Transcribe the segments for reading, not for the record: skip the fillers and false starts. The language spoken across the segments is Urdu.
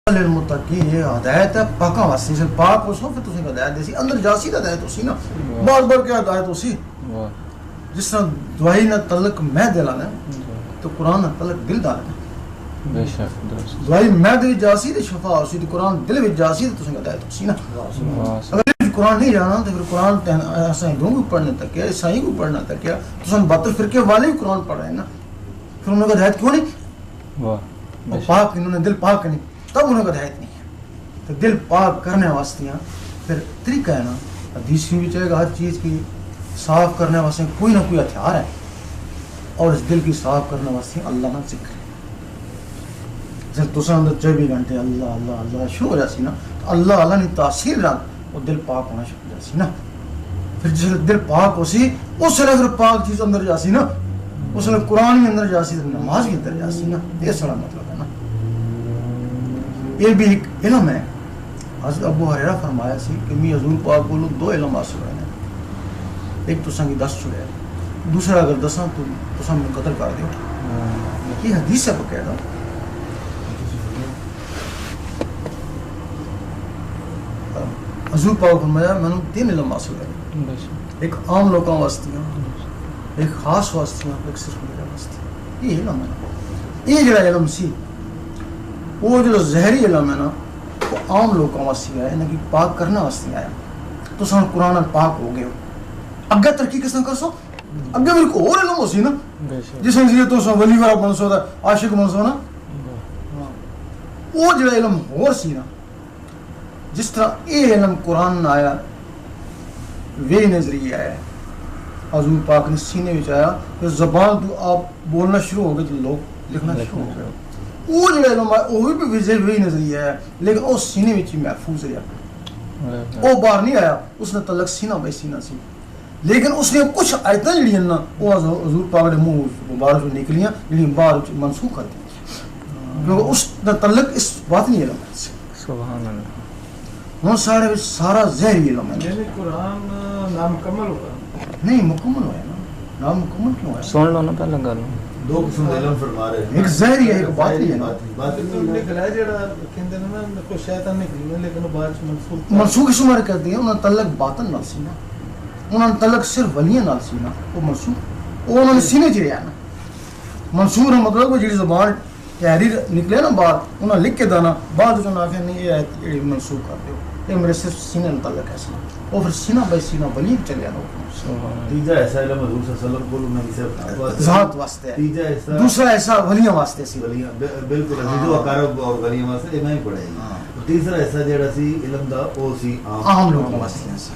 للمتقین یہ ہدایت ہے پاکاں واسطے سے پاک ہو سو پھر تسی ہدایت دیسی اندر جاسی دا ہدایت ہوسی نا بار بار کیا ہدایت ہوسی جس طرح دعائی نہ تعلق میں دلانا تو قرآن نہ تعلق دل ڈالنا بے شک درست دعائی میں دل جاسی تے شفا ہوسی تو قرآن دل وچ جاسی تے تسی ہدایت ہوسی نا اگر قرآن نہیں جانا تو پھر قرآن اساں دوں کو پڑھنے تک ہے عیسائی کو پڑھنا تک ہے تساں باطل فرقے والے بھی قرآن پڑھ رہے ہیں نا پھر انہوں کو ہدایت کیوں نہیں واہ پاک انہوں نے دل پاک نہیں تب انہوں کو ہدایت نہیں ہے تو دل پاک کرنے واسطے پھر طریقہ ہے نا حدیث میں بھی چاہے گا ہر چیز کی صاف کرنے واسطے کوئی نہ کوئی ہتھیار ہے اور اس دل کی صاف کرنے واسطے اللہ نہ ذکر ہے جب تساں اندر 24 گھنٹے اللہ اللہ اللہ شروع ہو جاسی نا تو اللہ اللہ نے تاثیر رکھ وہ دل پاک ہونا شروع ہو جاسی نا پھر جس دل پاک ہو سی اس سے پھر پاک چیز اندر جاسی نا اس نے قرآن میں اندر جاسی تو نماز بھی اندر جاسی نا یہ سارا مطلب ہے نا یہ بھی ایک علم ہے حضرت ابو ہریرہ فرمایا سی کہ میں حضور پاک بولوں 2 علم حاصل ہوئے ہیں ایک تو سنگی 10 چھڑے دوسرا اگر 10 تو سن میں قتل کر دیو یہ حدیث ہے بقاعدہ حضور پاک فرمایا میں نے 3 علم حاصل ہوئے ایک عام لوگوں واسطے ایک خاص واسطے ایک صرف میرے واسطے یہ علم ہے یہ جڑا علم سی وہ جو زہری علم ہے نا وہ عام لوگوں واسطے آیا یعنی کہ پاک کرنا واسطے آیا تو سن قرآن پاک ہو گئے اگے ترقی کس طرح کر سو اگے میرے کو اور علم ہو سی نا جس نے تو سو ولی والا بن سو عاشق بن سو نا وہ جڑا علم اور سی نا جس طرح یہ علم قرآن آیا وہی نظریہ آیا حضور پاک نے سینے میں آیا کہ زبان تو آپ بولنا شروع ہو گئے تو لوگ لکھنا شروع ہو گئے وہ جو علم ہے وہ بھی وہی نظریہ ہے لیکن وہ سینے میں ہی محفوظ رہا وہ باہر نہیں آیا اس نے تعلق سینہ بائی سینہ سی لیکن اس نے کچھ آیتیں جڑی نا وہ حضور پاک نے منہ مبارک سے نکلیاں جڑی باہر منسوخ کر دی کیونکہ اس نے تعلق اس بات نہیں علم ہے سبحان اللہ ہوں سارے سارا زہری علم ہے یعنی قرآن نامکمل ہوا نہیں مکمل ہوا ہے نا نامکمل کیوں ہے سن لو نا پہلے گل 2 قسم کے علم فرما رہے ہیں ایک ظاہری ہے ایک باطنی ہے نکلا جڑا کہندے نے نا کوئی شیطان نکلی لیکن بعد منسوخ منسوخ شمار کر دیا انہوں نے تعلق باطن نال سی نا انہوں نے تعلق صرف ولیاں نال سی نا وہ منسوخ وہ انہوں نے سینے چ رہا نا منصور ہے مطلب وہ جڑی زبان تحریر نکلے نا باہر انہوں نے لکھ کے دانا بعد جو نہ کہ نہیں یہ منسوخ کر دیو یہ میرے صرف سینے نال تعلق ہے سنا وہ پھر سینہ بائی سینہ ولی چلے نا تیجا ایسا علم حضور صلی اللہ علیہ وسلم کو انہوں نے ذات واسطے ہے تیجا ایسا دوسرا ایسا ولیاں واسطے سی ولیاں بالکل عزیز و اقارب اور ولیاں واسطے میں ہی پڑھے گی تیسرا ایسا جڑا سی علم دا او سی عام لوگوں واسطے سی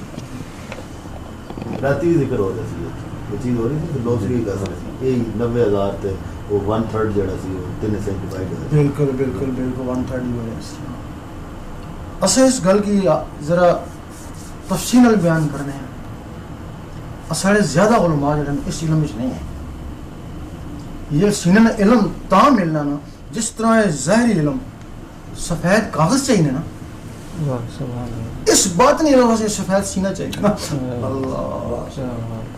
راتی ذکر ہو جاسی وہ چیز ہو رہی تھی تو دوسری کا سب یہ 90,000 تے وہ 1/3 جڑا سی وہ 3 سے ڈیوائڈ ہو بالکل بالکل بالکل 1/3 ہو رہا سی اسے اس گل کی ذرا تفصیل بیان کرنے ہیں اساڑے زیادہ علماء جڑے اس علم وچ نہیں ہیں یہ سینہ علم تا ملنا نا جس طرح ظاہری علم سفید کاغذ چاہیے نا سبحان اللہ اس بات نہیں رہا سے سفید سینہ چاہیے نا اللہ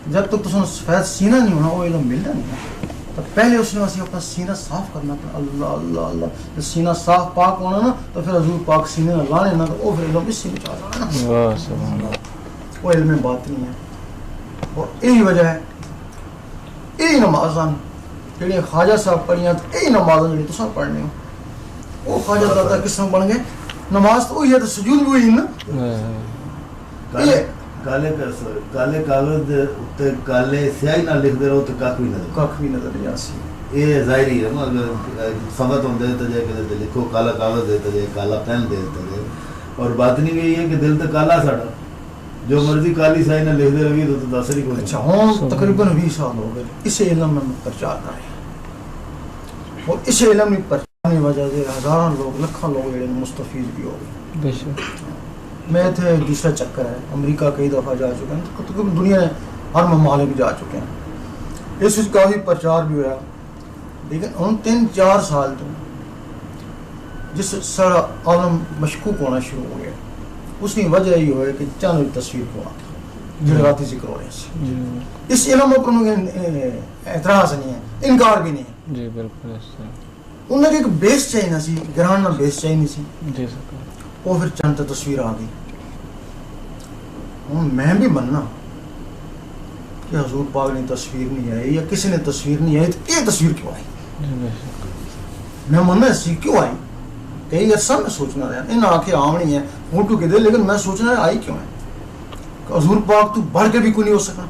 جب تک تو سفید سینہ نہیں ہونا وہ علم ملتا نہیں تو پہلے اس نے واسے اپنا سینہ صاف کرنا پڑا اللہ اللہ اللہ جب سینہ صاف پاک ہونا نا تو پھر حضور پاک سینے میں لانے نا تو وہ پھر علم اس سے بچا جانا نا سبحان اللہ وہ علم بات نہیں ہے اور یہی وجہ ہے یہی نمازاں جڑی خواجہ صاحب پڑھیاں تو یہی نمازاں جڑی تساں پڑھنے ہو وہ خواجہ دادا کس طرح بن گئے نماز تو وہی ہے تو سجود بھی وہی نا کالے کاغذ تے کالے سیاہی نال لکھ دے رہو تو کاک بھی نظر نہیں آسی یہ ظاہری ہے نا سمت ہوندے تے جے کہ لکھو کالا کاغذ دے تے کالا پین دے تے اور باطنی بھی یہ ہے کہ دل تے کالا ساڑا جو مرضی کالی سیاہی نال لکھ دے رہی تو دس نہیں کوئی اچھا ہوں تقریباً 20 سال ہو گئے اس علم میں پرچار کر رہے ہیں اور اس علم میں پرچار کی وجہ سے ہزاروں لوگ لکھاں لوگ جڑے مستفید بھی ہو گئے بے شک میں تھے دوسرا چکر ہے امریکہ کئی دفعہ جا چکے ہیں تقریباً دنیا ہر ممالک جا چکے ہیں اس وقت کافی پرچار بھی ہوا لیکن ان 3-4 سال تو جس سارا عالم مشکوک ہونا شروع ہو گیا اس کی وجہ یہ ہوئے کہ چاند تصویر کو آتی جڑاتی ذکر ہو رہے ہیں اس علم پر اعتراض نہیں ہے انکار بھی نہیں ہے جی بالکل انہیں ایک بیس چاہیے سی گران نہ بیس چاہیے نہیں سی جی سرکار وہ پھر چند تصویر آ گئی میں بھی مننا کہ حضور پاک نے تصویر نہیں آئی یا کسی نے تصویر نہیں آئی تو یہ تصویر کیوں آئی جی بے شک میں مننا سی کیوں آئی کئی عرصہ میں سوچنا رہا ان آنکھیں آمنی ہیں فوٹو کے دے لیکن میں سوچنا رہا آئی کیوں ہے کہ حضور پاک تو بڑھ کے بھی کوئی نہیں ہو سکنا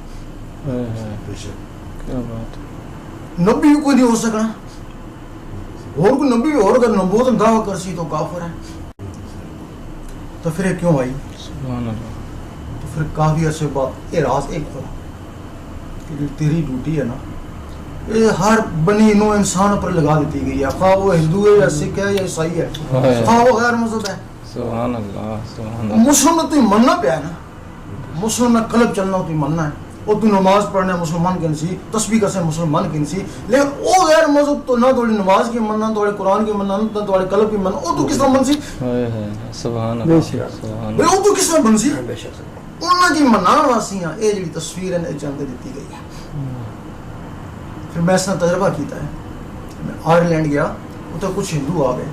بے شک کیا بات ہے نبی بھی کوئی نہیں ہو سکنا اور کوئی نبی اور اگر نبوت دعویٰ کر سی تو کافر ہے تو پھر یہ کیوں آئی سبحان اللہ تو پھر کافی عرصے بعد یہ راز ایک کھلا کہ جو تیری ڈیوٹی ہے نا یہ ہر بنی نو انسان پر لگا دیتی گئی ہے خواہ وہ ہندو ہے یا سکھ ہے یا عیسائی ہے خواہ وہ غیر مذہب ہے سبحان اللہ سبحان اللہ مسلم نے تو مننا پیا ہے نا مسلم نے قلب چلنا تو مننا ہے وہ تو نماز پڑھنا مسلمان کی نسی تسبیح کرنے مسلمان کی نسی لیکن وہ غیر مذہب تو نہ توڑی نماز کی مننا توڑی قرآن کی مننا نہ توڑی قلب کی مننا وہ تو کس طرح من سی سبحان اللہ سبحان اللہ وہ تو کس طرح بن سی انہاں جی منان واسیاں اے جڑی تصویر ہے چند دیتی گئی ہے پھر میں اس نے تجربہ کیتا ہے میں آئرلینڈ گیا اتنے کچھ ہندو آ گئے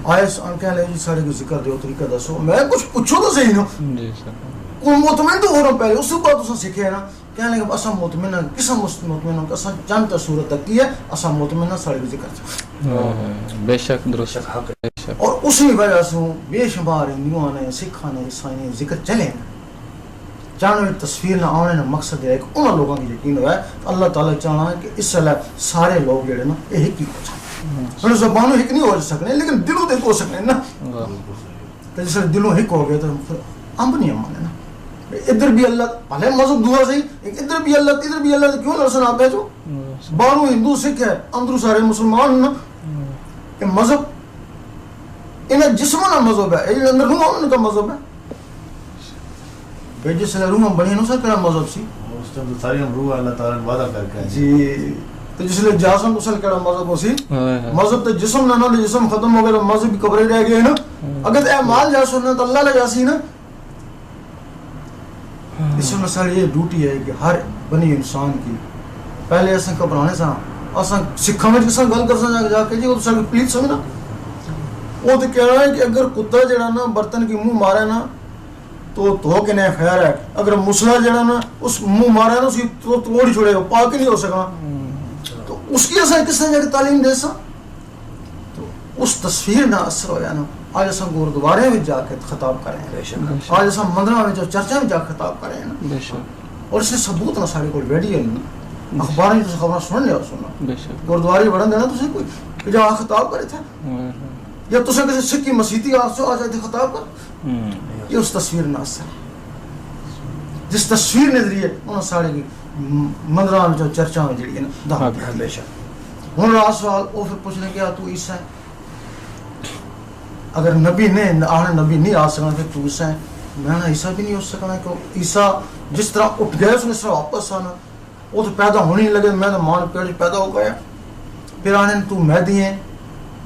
آئے کہنے لگے جی سارے کو ذکر دیو طریقہ دسو میں کچھ پوچھو تو صحیح نا جی سرکار کوئی مطمئن تو ہو رہا پہلے اس کے بعد اسا سیکھے ہے نا کہنے لگے اسا مطمئن ہے کسا مطمئن ہو کہ اسا چند صورت تک کی ہے اسا مطمئن ہے سارے کو ذکر چاہے بے شک درست بے شک اور اسی وجہ سے بے شمار ہندوؤں نے سکھاں نے عیسائی نے ذکر چلے ہیں چاہنے تصویر نہ آنے نہ مقصد ہے کہ انہوں لوگوں کی یقین ہوا ہے اللہ تعالیٰ چاہنا ہے کہ اس سے سارے لوگ جڑے نا یہ ہک ہی ہو جائیں زبانوں ہک نہیں ہو سکنے لیکن دلوں تک ہو سکنے نا تو جس دلوں ہک ہو گئے تو پھر امب نہیں امانے نا ادھر بھی اللہ پہلے مذہب دعا صحیح ادھر بھی اللہ کیوں لڑسن آپ ہے جو بانو ہندو سکھ ہے اندرو سارے مسلمان نا یہ مذہب انہیں جسمانہ مذہب ہے یہ اندر روح ان کا مذہب ہے بھئی جس لئے روح بنی نو سا کیا مذہب سی اس ٹائم تو ساری ہم روح اللہ تعالیٰ نے وعدہ کر کے آئے جی تو جس لئے جاسم کو سل کیا مذہب ہو سی مذہب تو جسم نہ نہ جسم ختم ہو گئے تو مذہب بھی قبرے رہ گئے نا اگر اے مال جاسو نہ تو اللہ لے جاسی نا اس میں ساری یہ ڈیوٹی ہے کہ ہر بنی انسان کی پہلے ایسا کبرانے سا ایسا سکھا میں جسا گل کر سا جا کے جی وہ تو ساری پلیت سمجھنا وہ تو کہہ رہا ہے کہ اگر کتا جڑا نا برتن کی منہ مارے نا تو کے نہیں خیر ہے اگر مسلح جڑا نا اس منہ مارے نا اس کی توڑ ہی چھوڑے گا پاک ہی نہیں ہو سکا تو اس کی ایسا کس نے جا کے تعلیم دے سا تو اس تصویر نہ اثر ہویا نا آج ایسا گردوارے میں جا کے خطاب کریں آج ایسا مندرہ میں جو چرچہ میں جا کے خطاب کریں اور اس نے ثبوت نہ سارے کو ویڈیو نہیں اخبار میں تو خبریں سن لیا سننا گردواری بڑھن دینا تو کوئی کہ جا خطاب کرے تھے یا تو سے کسی سکھ کی مسیحی آپ سے آ جائے تھے خطاب کر یہ اس تصویر نہ اثر ہے جس تصویر نے ذریعے انہوں سارے کی مندرہ میں جو چرچہ میں جڑی ہے نا دعوت ہے بے شک ہوں رہا سوال وہ پھر پوچھنے کیا تو عیسیٰ ہے اگر نبی نہیں آ سکنا پھر تو عیسیٰ ہے میں نے عیسیٰ بھی نہیں ہو سکنا کہ عیسیٰ جس طرح اٹھ گئے اس نے اس طرح واپس آنا وہ تو پیدا ہونے نہیں لگے میں تو مان پیڑ پیدا ہو گیا پھر آنے تو مہدی ہیں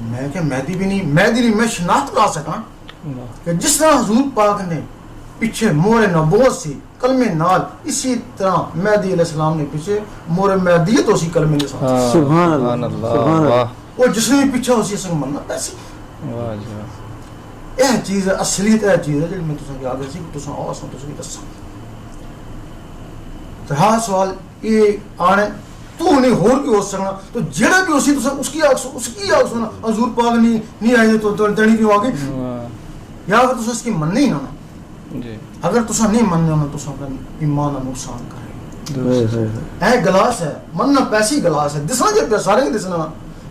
میں کہ مہدی بھی نہیں میں شناخت لا سکا کہ جس طرح حضور پاک نے پیچھے مور نبوت سی کلمے نال اسی طرح مہدی علیہ السلام نے پیچھے مور مہدیت اسی کلمے نے ساتھ سبحان اللہ وہ جس نے بھی پیچھے اسی سنگ مننا پیسی یہ چیز ہے اصلیت ہے چیز ہے جب میں تسا کے آگے سی تسا آواز میں تسا کی دسا تو ہاں سوال یہ آنے تو نہیں ہور کی ہو سکنا تو جڑا بھی اسی تسا اس کی آگ سنا حضور پاک نہیں آئے تو تڑی کیوں آگے یا اگر تسا اس کی من نہیں ہونا اگر تسا نہیں مننے ہونا تسا اپنا ایمان نقصان کرے اے گلاس ہے مننا پیسی گلاس ہے دسنا جب سارے نہیں دسنا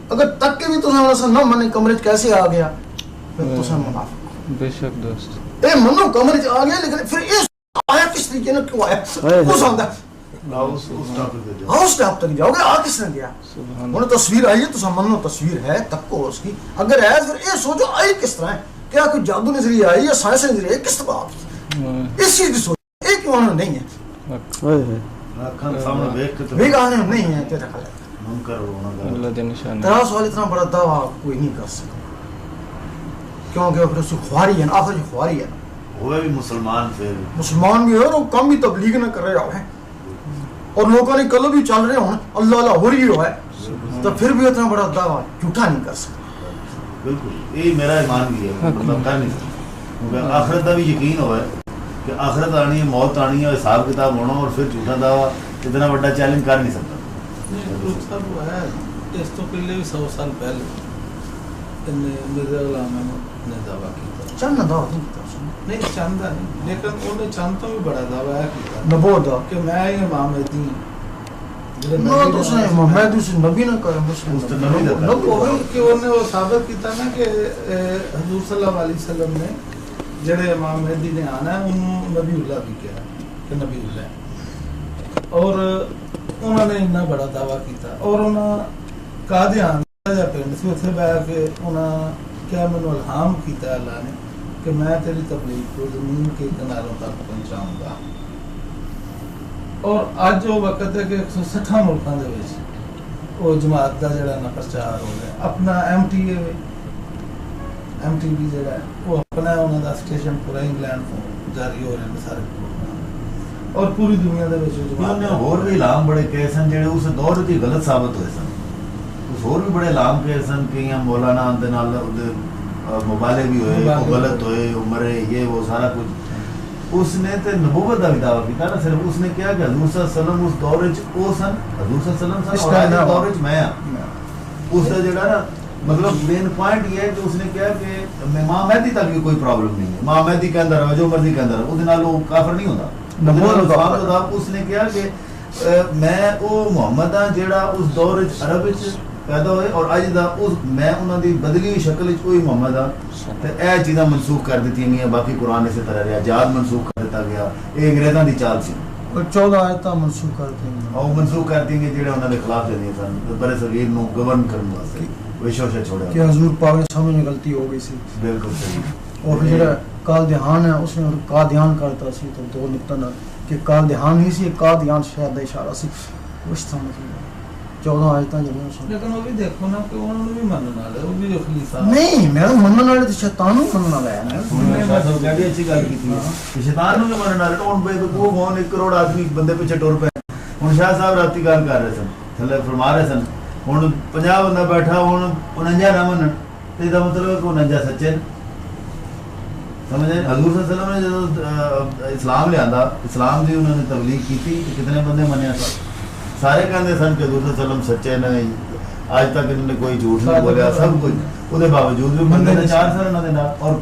اگر تک کے بھی تسا نہ مننے کمرے کیسے آ گیا پھر تسا منافق بے شک دوست اے منو کمرے آ گیا لیکن پھر اس آیا کس طریقے نے کیوں آیا وہ سامتا ہے اس ٹاپ تک جاؤ گے آ کس نے دیا انہیں تصویر آئی ہے تو منو تصویر ہے تک کو اس کی اگر ہے پھر یہ سوچو آئی کس طرح ہے کیا کوئی جادو نظریہ آئی یا سائنس نظریہ ہے کس طرح آپ اس چیز کی سوچ ایک کیوں آنے نہیں ہے ویگ آنے نہیں ہے تیرا خیال تیرا سوال اتنا بڑا دعویٰ کوئی نہیں کر سکتا کیونکہ پھر اس کی خواری ہے نا آخر جو خواری ہے نا وہ بھی مسلمان بھی ہے اور وہ کم بھی تبلیغ نہ کر رہے ہیں اور لوگوں نے کلو بھی چل رہے ہوں اللہ اللہ ہو رہی ہو ہے تو پھر بھی اتنا بڑا دعویٰ جھوٹا نہیں کر سکتا. بالکل یہی میرا ایمان بھی ہے, مطلب کر نہیں سکتا کیونکہ آخرت کا بھی یقین ہوا ہے کہ آخرت آنی ہے, موت آنی ہے, حساب کتاب ہونا, اور پھر جھوٹا دعویٰ اتنا بڑا چیلنج کر نہیں سکتا. سب ہے اس تو پہلے بھی 100 سال پہلے مرزا غلام احمد نے دعویٰ کیا. چند دعویٰ نہیں کیتا اس نے. نہیں چاہتا نہیں, لیکن انہیں چند تو بھی بڑا دعویٰ ہے کیا نبوت دا کہ میں ہی امام مہدی ہوں. نہ تو اس نے محمد اس نبی نہ کہا, مسلم اس تو نبی دا کہا. وہی کہ انہیں وہ ثابت کیتا نا کہ حضور صلی اللہ علیہ وسلم نے جڑے امام مہدی نے آنا ہے انہوں نبی اللہ بھی کیا کہ نبی اللہ ہے, اور انہوں نے اتنا بڑا دعویٰ کیتا. اور انہوں قادیان یا پنڈ سے اتنے بہ کے انہوں کیا مینو الہام کیتا اللہ نے کہ میں تیری تبلیغ کو زمین کے کناروں تک پہنچاؤں گا. اور اج وہ وقت ہے کہ 160 ملکوں دے وچ وہ جماعت کا جڑا نا پرچار ہو گیا. اپنا MTV جڑا ہے وہ اپنا انہوں دا اسٹیشن پورا انگلینڈ کو جاری ہو رہے ہیں سارے پروگرام, اور پوری دنیا دے وچ انہوں نے اور بھی اعلام بڑے کہے سن جڑے اس دور وچ غلط ثابت ہوئے سن. اس اور بھی بڑے اعلام کہے سن کہ مولانا دے نال مبالغے بھی ہوئے, وہ غلط ہوئے, عمر یہ وہ سارا کچھ. اس نے تے نبوت کا بھی دعویٰ کیا نا, صرف اس نے کیا کہ حضور صلی اللہ علیہ وسلم اس دور وچ او سن, حضور صلی اللہ علیہ وسلم سن, اور آج اس دور وچ میں ہاں. اس کا جڑا نا مطلب مین پوائنٹ یہ ہے کہ اس نے کیا کہ امام مہدی تک بھی کوئی پرابلم نہیں ہے. امام مہدی کے اندر ہے جو مرضی کے اندر ہے, اس نال وہ کافر نہیں ہوتا. اس نے کیا کہ میں او محمد ہاں جیڑا اس دور وچ عرب وچ پیدا ہوئے, اور اج دا اس میں انہاں دی بدلی ہوئی شکل وچ وہی محمد ہاں. تے اے چیزاں منسوخ کر دتی گئیاں, باقی قرآن اسی طرح رہا, جہاد منسوخ کر دیتا گیا. یہ انگریزاں دی چال سی, اور 14 آیتاں منسوخ کر دیں گے, اور منسوخ کر دیں گے جڑے انہاں دے خلاف چلے سن برے صغیر نو گورن کرن واسطے. وشوشہ چھوڑا کہ حضور پاک نے سمجھ میں غلطی ہو گئی سی. بالکل صحیح. اور پھر جڑا قادیان ہے اس نے قادیان کرتا سی تو دو نقطہ نہ کہ قادیان ہی سی, قادیان شہر دا اشارہ سی. اس طرح مطلب 14 آیتاں جڑیاں سن. لیکن وہ بھی دیکھو نا کہ انہوں نے بھی منن والے, وہ بھی خلیفہ نہیں میرا منن والے تے شیطان نوں منن والا ہے نا. بڑی اچھی گل کی شیطان نوں بھی منن والے تو ہن وہ کون 1 کروڑ آدمی بندے پیچھے ٹر پے. ہن شاہ صاحب راتی گل کر رہے سن, تھلے فرما رہے سن ہن 50 بندہ بیٹھا ہن 49 نہ منن تے دا مطلب ہے کہ 49 سچے نے. سمجھے حضور صلی اللہ علیہ وسلم نے جب اسلام لے آندا, اسلام دی انہوں نے تبلیغ کی, کتنے بندے منیا سن. سارے کہندے سن کہ حضور صلی اللہ علیہ وسلم سچے نہیں, آج تک انہوں نے کوئی جھوٹ نہیں بولیا, سب کچھ. اس کے باوجود بھی بندے نے 4 سال انہوں نے نال, اور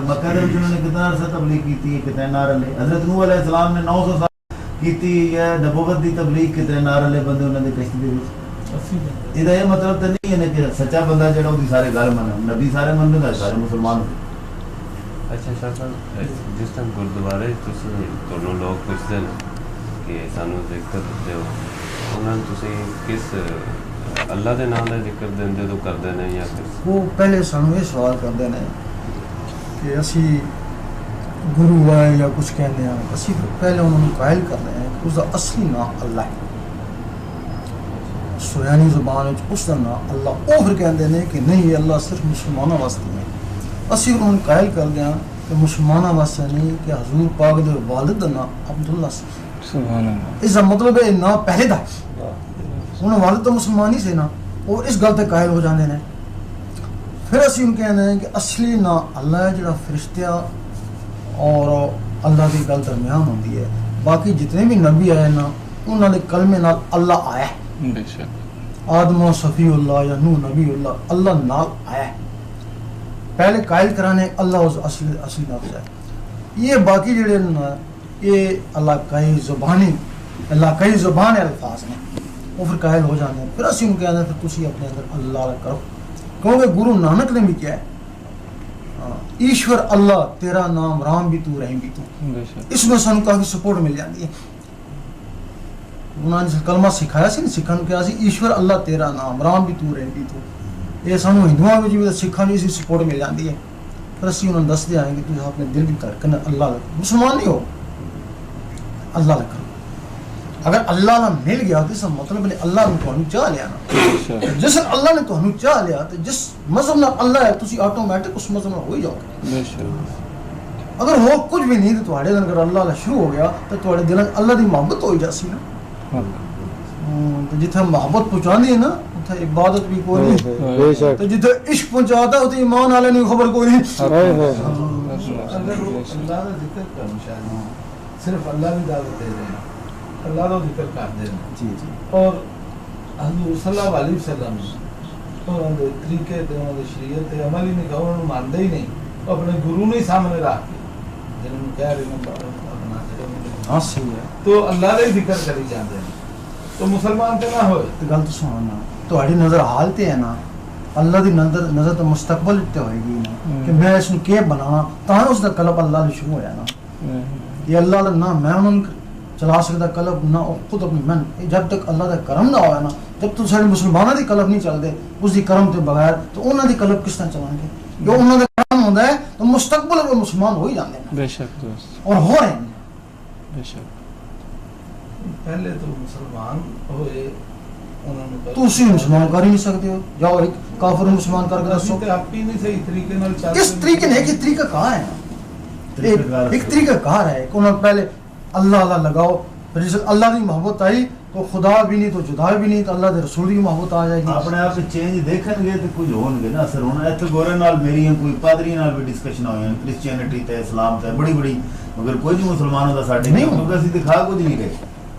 مکہ دے وچ انہوں نے کتنا عرصہ تبلیغ کی, کتنے نعرے لے. حضرت نوح علیہ السلام نے 900 سال کیتی ہے نبوت دی تبلیغ, کتنے نعرے لے بندے انہوں نے کشتی دے وچ. یہ مطلب تو نہیں ہے کہ سچا بندہ جڑا وہ سارے گل من, نبی سارے من گئے, سارے مسلمان ہوئے. اچھا شاہ صاحب, جس ٹائم گردوارے تھی لوگ پوچھتے ہیں کہ سانو ذکر دو, انہوں نے تسی کس اللہ دے نام دا ذکر دیندے تو کردے نے یا کس؟ وہ پہلے سانو یہ سوال کرتے ہیں کہ اسی گرو ہے یا کچھ کہنے ہیں, اسی پہلے انہوں نے قائل کرتے ہیں کہ اس کا اصلی نام اللہ ہے. سریانی زبان اس کا نام اللہ, وہ پھر کہتے ہیں کہ نہیں یہ اللہ صرف مسلمانوں واسطے نہیں. اسی انہوں نے قائل کر دیا کہ مسلمانوں واسطے نہیں, کہ حضور پاک دے والد کا نام عبداللہ سے. سبحان اللہ. اس کا مطلب ہے نام پہلے دا انہوں والد تو مسلمان ہی سے نا, اور اس گل تے قائل ہو جاندے نے. پھر اسی ان کہنے ہیں کہ اصلی نام اللہ ہے جڑا فرشتہ اور اللہ کی گل درمیان ہوندی ہے. باقی جتنے بھی نبی آئے نا انہوں نے کلمے نال اللہ آیا ہے. بے شک. آدم و صفی اللہ یا نوح نبی اللہ, اللہ نال آیا ہے. پہلے قائل کرانے اللہ اس اصلی لفظ ہے. یہ باقی جڑے نا یہ علاقائی زبانی علاقائی زبان الفاظ ہیں, وہ پھر قائل ہو جاتے ہیں. پھر اسی ان کہتے ہیں پھر تسی اپنے اندر اللہ کرو, کیونکہ گرو نانک نے بھی کیا ہے ایشور اللہ تیرا نام رام بھی تو رحیم بھی تو. بے شک. اس میں سانو کافی سپورٹ مل جاتی ہے. انہوں نے کلمہ سکھایا سی, سکھا نو کیا سی ایشور اللہ تیرا نام رام بھی تو رحیم بھی تو. یہ سانو ہندوؤں میں بھی سکھا بھی سپورٹ مل جاتی ہے. پھر اسی انہوں نے دس دیا ہے کہ تم اپنے دل کی دھڑکن اللہ مسلمان نہیں ہو, اللہ کرو. اگر اللہ نہ مل گیا تو اس کا مطلب ہے اللہ نے تمہیں چاہ لیا نا. جس اللہ نے تمہیں چاہ لیا تو جس مذہب نہ اللہ ہے تسی آٹومیٹک اس مذہب میں ہو ہی جاؤ گے. بے شک. اگر وہ کچھ بھی نہیں تو تھوڑے دل اگر اللہ شروع ہو گیا تو تھوڑے دل اللہ کی محبت ہو ہی جاسی نا. تو جتنے محبت پہنچا دی ہے نا اتنے اتھا عبادت بھی کوئی نہیں بے شک تو جدھر عشق پہنچاتا اتنے ایمان والے نہیں خبر کوئی نہیں اگر وہ اللہ کا ذکر کرنا چاہتے ہیں صرف اللہ کی دعوت دے رہے ہیں اللہ کا ذکر کر دے رہے ہیں جی جی اور حضور صلی اللہ علیہ وسلم اور ان کے طریقے تے ان کی شریعت تے عمل ہی نہیں کہ انہوں مانتے ہی نہیں اپنے گرو نہیں سامنے رکھ کے جنہوں نے کہہ رہے ہیں اپنا ہاں صحیح ہے تو اللہ کا ہی ذکر کری جاتے ہیں تو مسلمان تے نہ ہوئے تو گل تو سننا تہاڈی نظر حال تے ہے نا اللہ دی نظر تو مستقبل تے ہوئے گی نا کہ میں اس نو کی بناواں تاں اس دا قلب اللہ نے شروع ہویا نا یہ اللہ دا نہ میں انہوں چلا سکتا قلب نہ خود اپنی من جب تک اللہ دا کرم نہ ہویا نا جب تک سارے مسلمانوں دی قلب نہیں چلتے اس دی کرم تے بغیر تو انہاں دی قلب کس طرح چلائیں گے جو انہاں دا کرم ہوندا ہے تو مستقبل وہ مسلمان ہو ہی جاندے ہیں بے شک دوست اور ہو رہے ہیں بے شک پہلے تو مسلمان ہوئے انہوں نے تو اسی مسلمان کر ہی نہیں سکتے ہو جاؤ ایک کافر مسلمان کر کے دسو آپ ہی نہیں صحیح طریقے نال چل کس طریقے نے ایک طریقہ کہاں ہے ایک طریقہ کار ہے کہ انہوں نے پہلے اللہ اللہ لگاؤ پھر جیسے اللہ کی محبت آئی تو خدا بھی نہیں تو جدا بھی نہیں تو اللہ کے رسول کی محبت آ جائے گی اپنے آپ چینج دیکھن گے تو کچھ ہون گے نا اثر ہونا ایتھے گورے نال میری کوئی پادری نال بھی ڈسکشن ہوئی ہیں کرسچینٹی تے اسلام تے بڑی بڑی مگر کوئی نہیں مسلمانوں دا ساڈے نہیں کیونکہ اسی دکھا کچھ نہیں گئے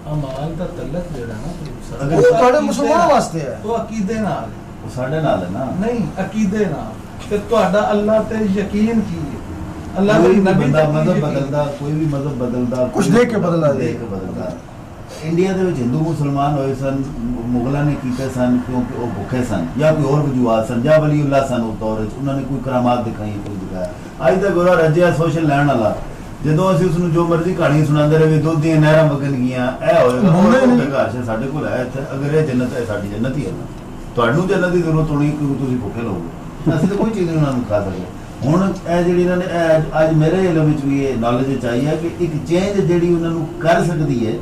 امال دا تعلق جڑا نا وہ تھوڑے مسلمانوں واسطے ہے وہ عقیدے نال وہ ساڈے نال ہے نا نہیں عقیدے نال کہ تہاڈا اللہ تے یقین کی ہے اللہ کوئی دے بھی نبی بندہ تے مذہب بدلدا کوئی بھی مذہب بدلدا کچھ دیکھ کے بدلدا دیکھ کے بدلدا انڈیا دے وچ ہندو مسلمان ہوئے سن مغلاں نے کیتے سن کیونکہ وہ بھوکے سن یا کوئی اور وجوہات سن یا ولی اللہ سن اس دور وچ انہوں نے کوئی کرامات دکھائی کوئی دکھایا اج تک گورا رجیا سوشل لین والا جدوں اسی اس نوں جو مرضی کہانی سناندے رہے دودھ دیاں نہراں وگن گیاں اے ہوئے گا اور گھر سے ساڈے کول ہے تے اگر یہ جنت ہے ساڈی جنت ہی ہے نا تہاڈوں جنت دی ضرورت ہونی کیونکہ تسی بھوکے لوگ اسی تو کوئی چیز نہیں انہاں نوں کھا سکتے ہن اے جڑی انہاں نے اج میرے علم وچ بھی یہ نالج چاہیے کہ ایک چینج جڑی انہاں نوں کر سکدی ہے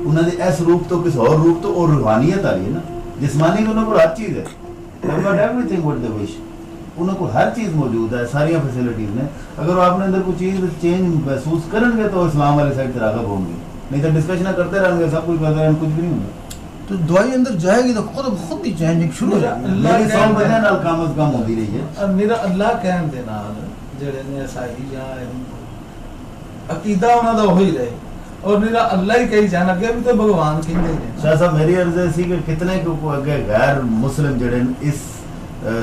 انہاں دے اس روپ تو کس اور روپ تو اور روحانیت آ رہی ہے نا جسمانی انہاں کو ہر چیز ہے ایوری تھنگ وٹ دے وش انہوں کو ہر چیز موجود ہے ساری فیسلٹیز نے اگر وہ اپنے اندر کوئی چیز چینج محسوس کریں گے تو اسلام والے سائڈ سے راغب ہوں گے نہیں تو ڈسکشن کرتے رہیں گے سب کچھ کرتے رہیں کچھ بھی نہیں ہوگا تو دوائی اندر جائے گی تو خود ہی چینجنگ شروع ہو جائے گی میری 100 بندے نال کم از کم ہوتی رہی ہے میرا اللہ کہن دے نال جڑے نے عیسائی یا عقیدہ انہاں دا وہی رہے اور میرا اللہ ہی کہی جان اگے بھی تو بھگوان کہندے ہیں شاہ صاحب میری عرض ہے سی کہ کتنے کو اگے غیر مسلم جڑے اس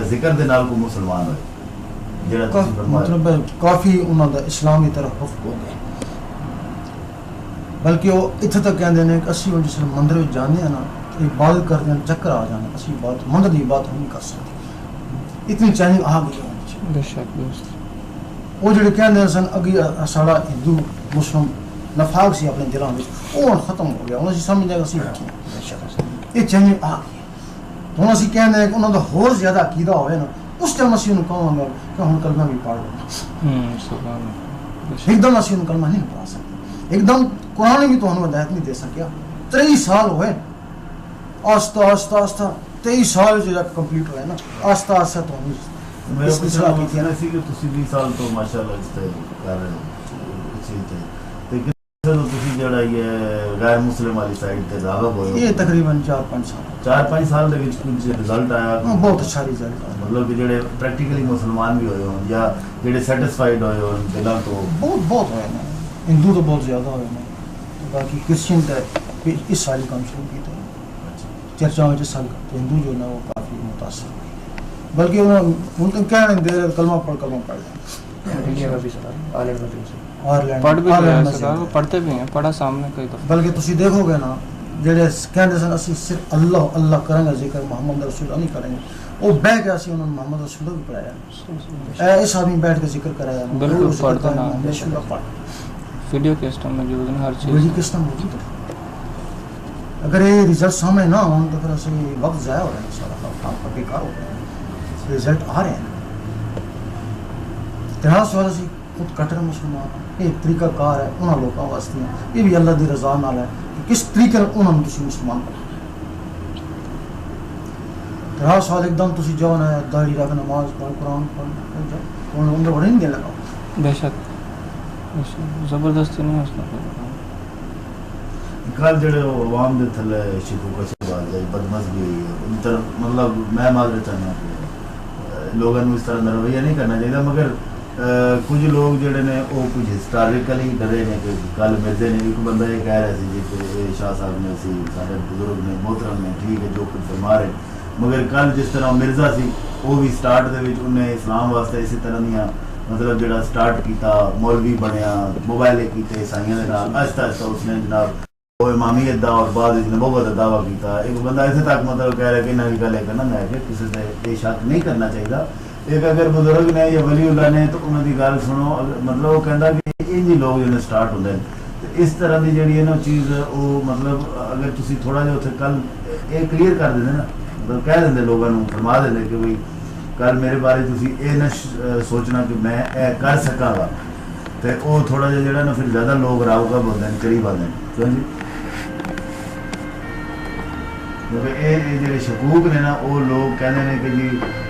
ذکر دے نال کو مسلمان ہوئے جڑا تسی فرمایا مطلب کافی انہوں دا اسلامی طرف رخ ہو گیا بلکہ وہ اتنے تک کہتے ہیں کہ اسی جس مندر میں جانے ہیں نا عبادت کرتے ہیں چکر آ جانا اسی عبادت مندر کی عبادت نہیں کر سکتے اتنی چینج آ گئی ہونی چاہیے بے شک دوست وہ جڑے کہتے ہیں سن اگی ساڑا ہندو مسلم نفاق سی اپنے دلوں میں وہ ختم ہو گیا انہوں نے سمجھ جائے گا اسی رکھی یہ چینج آ گئی ہوں اسی کہتے ہیں کہ انہوں کا ہور زیادہ عقیدہ ہوئے نا اس ٹائم اسی انہوں کہوں گا کہ ہم کلمہ بھی پڑھ لیں سبحان اللہ ایک دم اسی انہوں کلمہ نہیں پڑھا سکتے ایک دم قرآن بھی تو انہوں ہدایت نہیں دے سکیا 23 سال ہوئے آستہ آستہ آستہ 23 سال جو کمپلیٹ ہوئے نا آستہ آستہ تو ہم میرا پچھلا مسئلہ سی کہ تسی 20 سال تو ماشاءاللہ اس تے کر رہے ہو اچھی تے لیکن تسی جڑا یہ غیر مسلم والی سائیڈ تے راغب ہوئے یہ تقریباً 4-5 سال 4-5 سال دے وچ کچھ رزلٹ آیا بہت اچھا رزلٹ آیا مطلب کہ جڑے پریکٹیکلی مسلمان بھی ہوئے ہوں یا جڑے سیٹسفائیڈ ہوئے ہوں دلاں تو بہت ہوئے نا ہندو تو بہت زیادہ ہوئے نا باقی کرسچن تے اس سال کام شروع کی تو چرچاؤں میں سال تو ہندو جو نا وہ کافی متاثر ہوئی بلکہ ان کو کہہ رہے ہیں کلمہ پڑھ انڈیا میں بھی سر آئرلینڈ میں بھی پڑھ بھی رہے ہیں پڑھتے بھی ہیں پڑھا سامنے کئی دفعہ بلکہ تسی دیکھو گے نا جڑے کہندے سن اسی صرف اللہ اللہ کریں گے ذکر محمد رسول اللہ نہیں کریں گے وہ بیٹھ کے اسی انہوں نے محمد رسول اللہ بھی پڑھایا اس آدمی بیٹھ کے ذکر کرایا بالکل پڑھتا نا پڑھ ویڈیو کیسٹم موجود ہیں ہر چیز ویڈیو کس طرح موجود ہے اگر یہ رزلٹ سامنے نہ ہوں تو پھر اسی وقت ضائع ہو رہا ہے سارا کام کا بیکار ہو رہا ہے رزلٹ آ رہے ہیں اتہاس والا سی خود کٹر مسلمان یہ ایک طریقہ کار ہے انہوں لوگوں واسطے یہ بھی اللہ دی رضا نال ہے کہ کس طریقے انہوں نے تسی مسلمان بنا اتہاس والا ایک دم تسی جاؤ نا داڑھی رکھ نماز پڑھ قرآن پڑھ انہوں نے بڑے نہیں دے لگا بے شک زبردستی نہیں اس میں کل جڑے عوام دے تھلے شکو کا سوال جائے بدمزگی ہوئی ہے ان طرف مطلب میں معذرت چاہنا کہ لوگوں کو اس طرح کا رویہ نہیں کرنا چاہیے مگر کچھ لوگ جڑے نے وہ کچھ ہسٹوریکلی ڈرے نے کہ کل مرزے نے ایک بندہ یہ کہہ رہا سی جی کہ شاہ صاحب نے سی سارے بزرگ نے محترم نے ٹھیک ہے جو کچھ فرما رہے مگر کل جس طرح مرزا سی وہ بھی سٹارٹ دے وچ انہیں اسلام واسطے اسی طرح دیا مطلب جڑا سٹارٹ کیتا مولوی بنیا موبائل کیتے عیسائیاں دے نال آہستہ آہستہ اس نے جناب وہ امامیت دا اور بعد وچ نبوت دا دعویٰ کیتا ایک بندہ ایسے تک مطلب کہہ رہا کہ انہاں دی گل ہے کہ میں کہ کسی سے یہ شک نہیں کرنا چاہیے ایک اگر بزرگ نے یا ولی اللہ نے تو انہوں کی گل سنو مطلب وہ کہندا کہ انج لوگ جو سٹارٹ ہوندے ہیں اس طرح کی جڑی ہے نا چیز وہ مطلب اگر تسی تھوڑا جہا اتنے کل یہ کلیئر کر دیں نا مطلب کہہ دیں لوگوں کو فرما دیں کہ بھائی کل میرے بارے تسی یہ نہ سوچنا کہ میں اے کر سکاں گا تو وہ تھوڑا جہا جڑا نا پھر زیادہ لوگ راؤ بولتے ہیں قریب آتے ہیں سمجھ کیونکہ یہ جڑے شکوک نے نا وہ لوگ کہتے ہیں کہ جی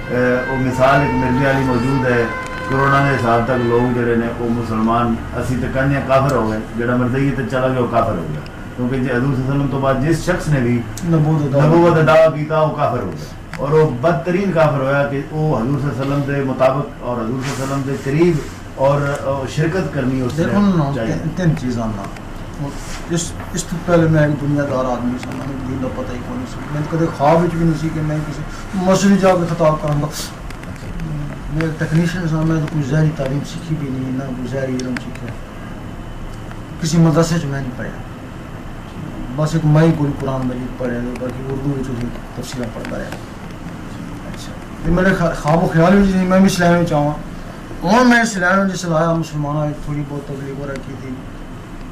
وہ مثال ایک مرزے والی موجود ہے کرونا کے حساب تک لوگ جڑے نے وہ مسلمان اسی تو کہنے ہیں کافر ہو گئے جڑا مرزئی تو چلا گیا وہ کافر ہو گیا کیونکہ جی حضور صلی اللہ علیہ وسلم تو بعد جس شخص نے بھی نبوت دعویٰ کیتا وہ کافر ہو گیا اور وہ بدترین کافر ہویا کہ وہ حضور صلی اللہ علیہ وسلم کے مطابق اور حضور صلی اللہ علیہ وسلم کے قریب اور شرکت کرنی اس دیکھو چاہیے تین چیزاں اس تو پہلے میں ایک دنیا دار آدمی سا میں دین کا پتہ ہی کوئی نہیں سی میں کدے خواب بھی نہیں سی کہ میں کسی مسجد جا کے خطاب کروں گا میں ایک ٹیکنیشین سا میں تو کوئی ظاہری تعلیم سیکھی بھی نہیں نہ کوئی ظاہری علم سیکھا کسی مدرسے میں نہیں پڑھا بس ایک مئی گل قرآن مجید پڑھے باقی اردو تفسیریں پڑھتا رہا اچھا میرے خواب و خیال بھی میں بھی اسلام میں چاہوں اور میں اسلام میں جیسے لایا مسلمانوں تھوڑی بہت تبلیغ وغیرہ کی تھی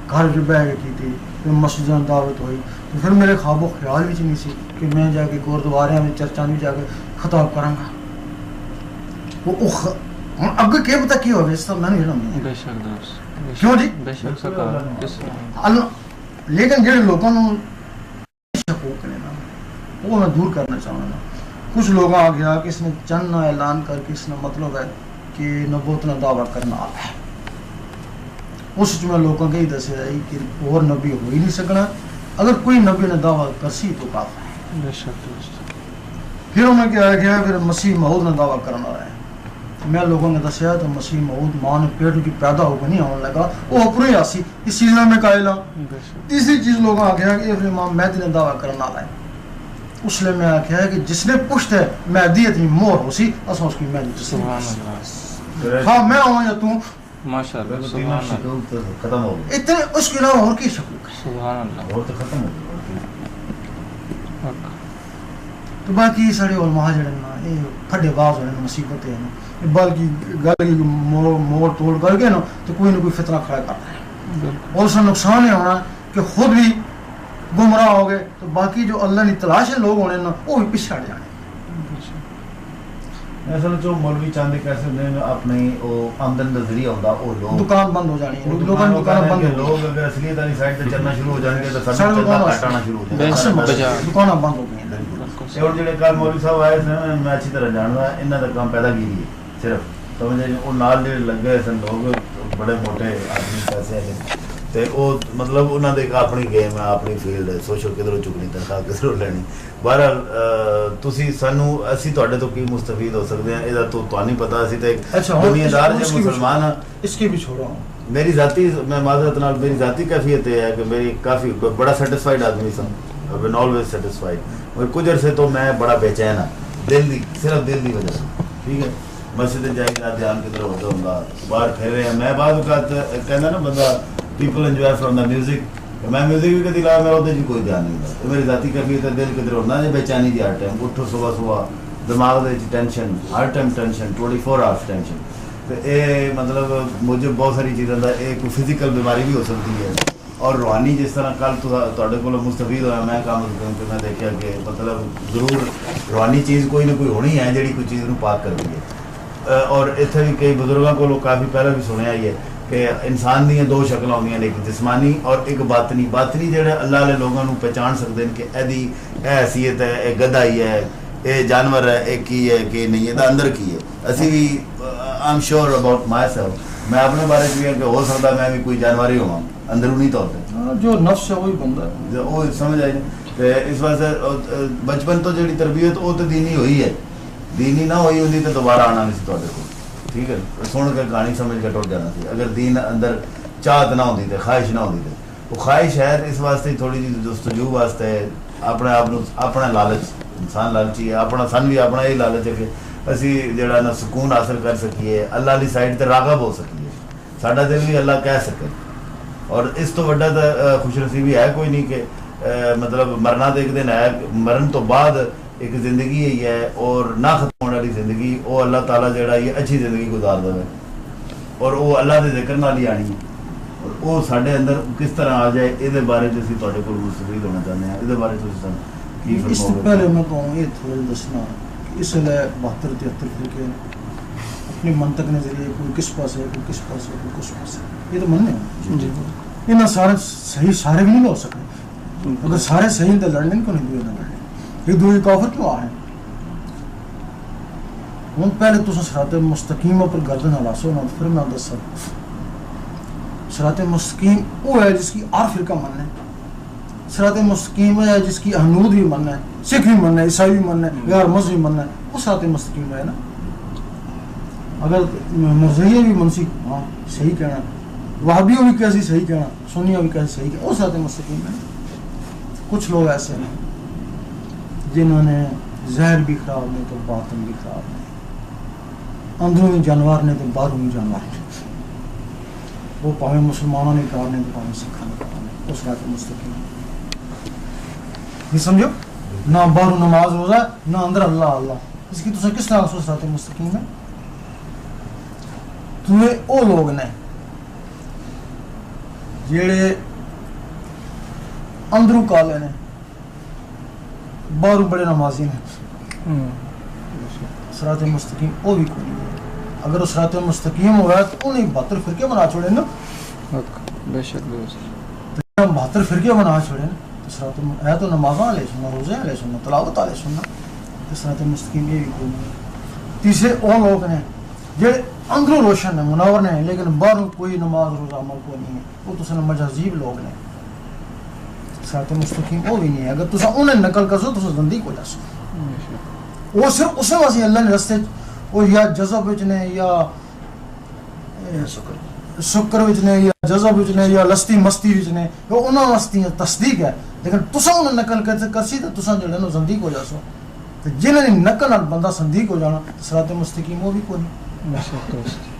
گھر جو بہ کی تھی پھر مسجد میں دعوت ہوئی تو پھر میرے خواب و خیال بھی نہیں سی کہ میں جا کے گردوارے میں چرچاں بھی جا کے خطاب کروں گا وہ ہوں اگے کیا پتا کی ہوگا اس طرح میں نہیں جانا بے شک دوست کیوں جی بے شک سرکار لیکن جڑے لوگوں شکوک نے نا وہ میں دور کرنا چاہوں گا کچھ لوگ آ گیا کہ اس نے چند اعلان کر کے اس نے مطلب ہے کہ نبوت نہ دعویٰ کرنا آ ہے اس میں لوگوں کے ہی دسیا ہے کہ اور نبی ہو ہی نہیں سکنا اگر کوئی نبی نے دعویٰ کرسی تو کافر ہے بے شک دوست پھر انہیں کیا گیا پھر مسیح موعود نے دعویٰ کرنا رہا ہے میں لوگوں نے دسیا تو مسیح موعود ماں نے پیٹ کی پیدا ہو کے نہیں ہونے لگا وہ اپنے آسی اس چیز میں قائل ہوں تیسری چیز لوگوں آ گیا کہ پھر امام مہدی نے دعویٰ کرنا رہا ہے اس لیے میں آخیا ہے کہ جس نے پشت ہے مہدیت میں مور ہو سی اصل اس کی مہدی تسلیم ہاں میں ہوں یا تو ماشاءاللہ سبحان اللہ ختم ہو گیا اتنے اس کے علاوہ اور کی شکوک ہے سبحان اللہ اور تو ختم ہو گیا تو باقی سارے علماء جڑے نا یہ پھڈے باز ہونے مصیبت ہے بلکہ گل کی موڑ توڑ کر کے نا تو کوئی نہ کوئی فتنہ کھڑا کرتا ہے اور اس کا نقصان یہ ہونا کہ خود بھی گمراہ ہو گئے تو باقی جو اللہ کی تلاش ہے لوگ ہونے نا وہ بھی پیچھے ہٹ جانے اصل جو مولوی چاندے کیسے نے اپنی وہ آمدن کا ذریعہ ہوتا وہ لوگ دکان بند ہو جانی ہے لوگوں کی دکان بند ہو لوگ اگر اصلیت والی سائڈ تے چلنا شروع ہو جائیں گے تو سب کٹانا شروع ہو جائے گا دکان بند ہو گئی یہ اور جڑے کل مولوی صاحب آئے سن میں اچھی طرح جاندا انہاں دا کام پیدا کی ہے صرف سمجھے وہ نال دے لگے سن لوگ بڑے موٹے آدمی پیسے ہیں تے او مطلب انہاں دے اپنی گیم ہے اپنی فیلڈ ہے سوشل کدھروں چکنی تنخواہ کدھروں لینی بہرحال تسی سانو اسی تواڈے تو کی مستفید ہو سکدے ہیں اے دا تو نہیں پتہ اسی تے دنیا دار جو مسلمان ہیں اس کی بھی چھوڑا میری ذاتی میں معذرت نال میری ذاتی کیفیت یہ ہے کہ میری کافی بڑا سیٹسفائڈ آدمی سن I've been always satisfied اور کچھ عرصے تو میں بڑا بے چین ہاں دل دی صرف دل دی وجہ سے ٹھیک ہے مسجد جائی کا دھیان کدھر ہوتا ہوں گا باہر پھر رہے ہیں میں بعض اوقات کہنا نا بندہ people enjoy from the music میں میوزک بھی کدی لایا میرا جی کوئی دھیان نہیں ہوتا میری ذاتی کیفیت ہے دل کدھر ہونا جی بے چینی دی ہر ٹائم اٹھو صبح دماغ دے ٹینشن ہر ٹائم ٹینشن 24 hours ٹینشن تو یہ مطلب مجھے بہت ساری چیزوں کا یہ کوئی فزیکل بیماری بھی ہو سکتی ہے اور روحانی جس طرح کل تھوڑے کو مستفید ہوا میں کام کہ میں دیکھا کہ مطلب ضرور روحانی چیز کوئی نہ کوئی ہونی ہے جڑی کوئی چیز نو پاک کر دی ہے اور اتنے بھی کئی بزرگوں کو کافی پہلے بھی سنیا ہی ہے کہ انسان دیا دو شکل ہوندیاں لیکن جسمانی اور ایک باطنی باطنی جڑے اللہ والے لوگوں کو پہچان سکتے ہیں کہ ایدی اے حیثیت ہے اے گدھا ہی ہے اے جانور ہے اے کی ہے کہ نہیں ہے اندر کی ہے اسی بھی I am sure about my self میں اپنے بارے بھی ہے کہ ہو سکتا میں بھی کوئی جانور ہی ہوا اندرونی طور پہ جو نفس ہے وہی بندہ ہے وہ سمجھ آئی تے اس واسطے بچپن تو جڑی تربیت وہ تو دینی ہوئی ہے، دینی نہ ہوئی ہوندی تو دوبارہ آنا نہیں سی تواڈے کول، ٹھیک ہے، سن کے کہانی سمجھ کے ٹر جانا سی، اگر دین اندر چاہت نہ ہوندی تے خواہش نہ ہوندی تے وہ خواہش ہے اس واسطے تھوڑی جی جستجو واسطے اپنے آپ نو اپنا لالچ، انسان لالچی ہے، اپنا سن بھی اپنا یہ لالچ ہے کہ اسی جڑا نا سکون حاصل کر سکیے، اللہ علی سائڈ تے راغب ہو سکیے، ساڈا دل بھی اللہ کہہ سکے، اور اس تو بڑا تو خوش نصیبی ہے کوئی نہیں کہ مطلب مرنا تو ایک دن ہے، مرن تو بعد ایک زندگی ہی ہے اور نہ ختم ہونے والی زندگی، وہ اللہ تعالیٰ جڑا یہ اچھی زندگی گزار دے اور وہ اللہ دے ذکر نال ہی آنی ہے، اور وہ سارے اندر کس طرح آ جائے یہ بارے اسی تواڈے کول مستفید ہونا چاہتے ہیں، یہ بارے تسی سن کی اس سے فرماؤ گے؟ پہلے میں کہوں یہ تھوڑا دسنا کہ اس لیے 72-73 فرقے اپنی منطق نظریے کوئی کس پاس ہے، کوئی کس پاس ہے، کوئی کس پاس ہے، یہ تو مننے ہیں جی یہ نہ سارے صحیح، سارے بھی نہیں ہو سکتے، اگر سارے صحیح تو لڑنے کو نہیں، نہ لڑنے یہ دو کافر کیوں آ ہیں؟ ہوں پہلے تو صراط مستقیم پر گردن ہلاسو نہ، پھر میں دسا صراط مستقیم وہ ہے جس کی ہر فرقہ مننا ہے، صراط مستقیم ہے جس کی ہنود بھی مننا ہے، سکھ بھی مننا ہے، عیسائی بھی مننا ہے، غیر مذہبی بھی مننا ہے، وہ صراط مستقیم ہے نا۔ اگر مرزیہ بھی منسی ہاں صحیح کہنا، وہابیوں بھی کیسی صحیح کہنا، سنیوں بھی کیسی صحیح کہنا، وہ صراط مستقیم ہے۔ کچھ لوگ ایسے ہیں جنہوں نے ظاہر بھی خراب نہیں تو باطن بھی خراب نہیں، اندرونی جانور نے تو باہرونی جانور نے، وہ پاویں مسلمانوں نے کہا نہیں تو پاویں سکھوں نے کہا نہیں، وہ صراط مستقیم ہے۔ یہ سمجھو، نہ باہر نماز روزہ نہ اندر اللہ اللہ، اس کی تو کس طرح سو صراط مستقیم ہے؟ تمہیں وہ لوگ نے جڑے اندروں کالے نے باہروں بڑے نمازی نے، صراط مستقیم وہ بھی کوئی نہیں ہے۔ اگر وہ صراط مستقیم ہوا ہے تو انہیں 72 فرقے بنا چھوڑے نا، بے شک بے شک 72 فرقے بنا چھوڑے نا، تو صراط ہے تو نمازاں علیہ سننا، روزے علیہ سننا، تلاوت علیہ سننا، تو صراط مستقیم یہ بھی کوئی نہیں ہے۔ تیسرے وہ لوگ نے جڑے اندروں روشن ہیں، منور نے، لیکن باہروں کوئی نماز روزہ عمل کو نہیں ہے، وہ تو سن مجازیب لوگ نے، صراط مستقیم وہ بھی نہیں ہے۔ اگر تسا انہیں نقل کرسو تو زندگی ہو جاسو، وہ صرف اسے واسطے اللہ نے رستے وہ یا جذب وچ نے یا شکر وچ نے یا جذب وچ نے یا لستی مستی وچ نے، وہ انہاں واسطے تصدیق ہے، لیکن تسا انہیں نقل کرسی تو تسا جڑے نو زندگی ہو جاسو، تو جنہاں نے نقل نال بندہ صدیق ہو جانا، صراط مستقیم وہ بھی کوئی نہیں۔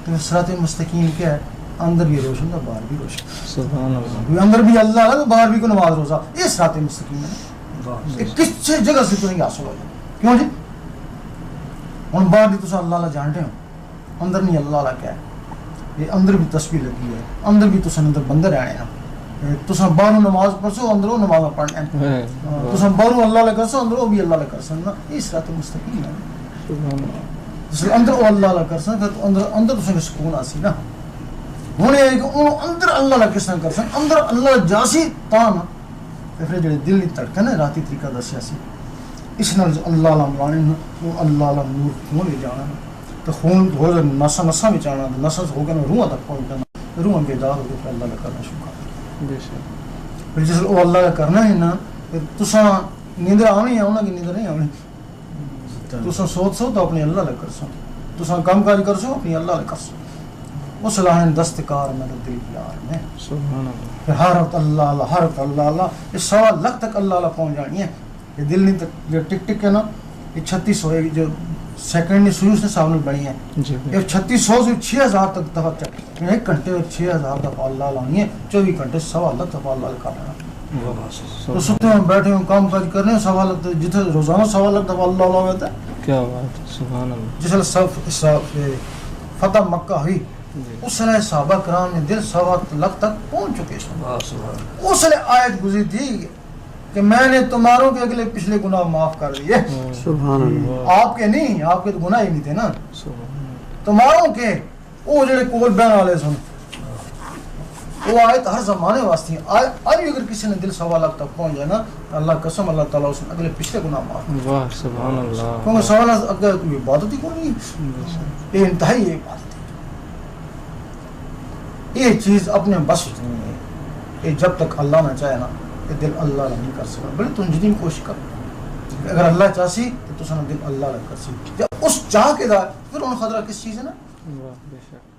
تو صراط مستقیم کیا ہے؟ اندر بھی روشن تھا باہر بھی روشن، سبحان اللہ، اندر بھی اللہ ہے تو باہر بھی کو نماز روزہ، یہ صراط مستقیم ہے۔ یہ کس جگہ سے تو نہیں حاصل ہو جائے، کیوں جی؟ ہوں باہر بھی تو اللہ جانتے ہو، اندر نہیں اللہ اللہ کیا ہے، یہ اندر بھی تسبیح لگی ہے، اندر بھی تو اندر بندے رہنے نا، تو باہروں نماز پڑھسو اندروں نماز پڑھنے، تو باہروں اللہ اللہ کرسو اندروں بھی اللہ اللہ کرسو نا، یہ صراط مستقیم ہے۔ جس اندر وہ اللہ اللہ کرسو تو اندر تو سکون آسی نا، ہوں یہ کہ اندر اللہ اللہ کس طرح کرسن، اندر اللہ جاسی تا نا، پھر جڑے دل کی دھڑکن ہے راتی طریقہ دسیا سی، اس نال اللہ اللہ ملانے نا، وہ اللہ اللہ نور خون لے جانا نا، تو خون ہو جائے نسا نسا میں جانا، نسا ہو کے روحاں تک پہنچ جانا، روحاں بیدار ہو کے پھر اللہ اللہ کرنا شروع کرنا، بے شک پھر جس وہ اللہ اللہ کرنا ہے نا، پھر تساں نیندر آنی ہے، انہاں کی نیندر نہیں آنی، تساں سوچ سو تو اپنی اللہ اللہ کرسو، تساں کام کاج کرسو اپنی اللہ اللہ کرسو، وہ صلاح دستکار میں دل پیار میں، سبحان اللہ، پھر ہر وقت اللہ اللہ، ہر وقت اللہ اللہ، یہ 1.25 لاکھ تک اللہ اللہ پہنچ جانی ہے، یہ دل نہیں تک جو ٹک ٹک ہے نا، یہ 3600 جو سیکنڈ شروع سے سامنے بڑی ہیں، جی یہ 3600 سے 6000 تک دفعہ چک، 1 گھنٹے میں 6000 دفعہ اللہ لانی ہے، 24 گھنٹے 1.25 لاکھ دفعہ اللہ کر رہا ہے۔ تو ستے ہیں بیٹھے ہیں کام کاج کر رہے ہیں، 1.25 لاکھ جتنے روزانہ 1.25 لاکھ دفعہ اللہ اللہ ہوتا ہے۔ کیا بات ہے، سبحان اللہ، جس فتح مکہ ہوئی اس لیے صحابہ کرام نے دل 1.25 لاکھ تک پہنچ چکے ہیں، اس لیے آیت گزری تھی کہ میں نے تمہاروں کے اگلے پچھلے گناہ معاف کر دیے، سبحان اللہ، آپ کے نہیں، آپ کے تو گناہ ہی نہیں تھے نا، سبحان اللہ، تمہاروں کے وہ جڑے کول بہن والے سن، وہ آیت ہر زمانے واسطے، آج بھی اگر کسی نے دل 1.25 لاکھ تک پہنچ جائے نا، اللہ قسم اللہ تعالیٰ اس نے اگلے پچھلے گناہ معاف کر، واہ سبحان اللہ، کیونکہ 1.25 لاکھ اگر کوئی عبادت ہی کوئی نہیں، یہ انتہائی عبادت ہے، یہ چیز اپنے بس نہیں ہے، یہ جب تک اللہ نہ چاہے نا کہ دل اللہ نہیں کر سکا بلے تم جدین کوشش کر اگر اللہ چاہسی تو سنا دل اللہ کر سی جب اس چاہ کے دا پھر ان خطرہ کس چیز ہے نا بے شک